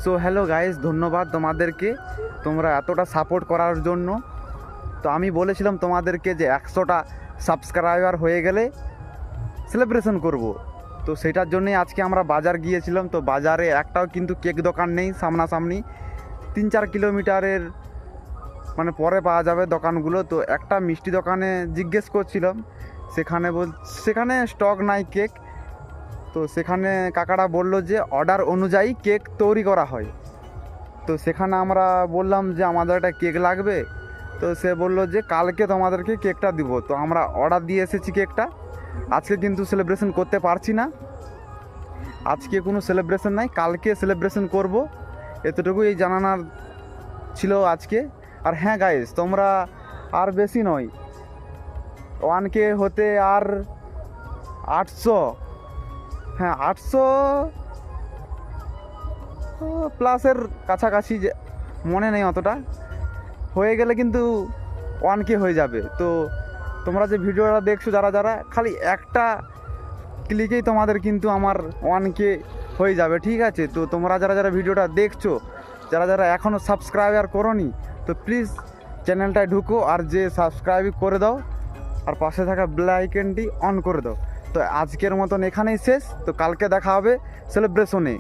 So hello guys, ধন্যবাদ তোমাদেরকে, তোমরা এতটা সাপোর্ট করার জন্য। তো আমি বলেছিলাম তোমাদেরকে যে 100টা সাবস্ক্রাইবার হয়ে গেলে সেলিব্রেশন করব। তো সেটার জন্যই আজকে আমরা বাজার গিয়েছিলাম। তো বাজারে একটাও কিন্তু কেক দোকান নেই সামনাসামনি, 3-4 কিলোমিটারের মানে পরে পাওয়া যাবে দোকানগুলো। তো একটা মিষ্টি দোকানে জিজ্ঞেস করছিলাম, সেখানে স্টক নাই কেক। তো সেখানে কাকারা বললো যে অর্ডার অনুযায়ী কেক তৈরি করা হয়। তো সেখানে আমরা বললাম যে আমাদের একটা কেক লাগবে। তো সে বললো যে কালকে তোমাদেরকে কেকটা দিব। তো আমরা অর্ডার দিয়ে এসেছি কেকটা। আজকে কিন্তু সেলিব্রেশন করতে পারছি না, আজকে কোনো সেলিব্রেশন নাই, কালকে সেলিব্রেশন করব, এতটুকুই জানানোর ছিল আজকে। আর হ্যাঁ গাইস, তোমরা আর বেশি নয়, 1K হতে আর 800, হ্যাঁ 800 প্লাসের কাছাকাছি, যে মনে নেই অতটা, হয়ে গেলে কিন্তু 1K হয়ে যাবে। তো তোমরা যে ভিডিওটা দেখছো যারা যারা, খালি একটা ক্লিকেই তোমাদের কিন্তু আমার 1K হয়ে যাবে, ঠিক আছে? তো তোমরা যারা যারা ভিডিওটা দেখছো, যারা যারা এখনও সাবস্ক্রাইবার করোনি, তো প্লিজ চ্যানেলটায় ঢুকো আর যে সাবস্ক্রাইব করে দাও, আর পাশে থাকা বেল আইকনটি অন করে দাও। তো আজকের মতন এখানেই শেষ। তো কালকে দেখা হবে সেলিব্রেশনে।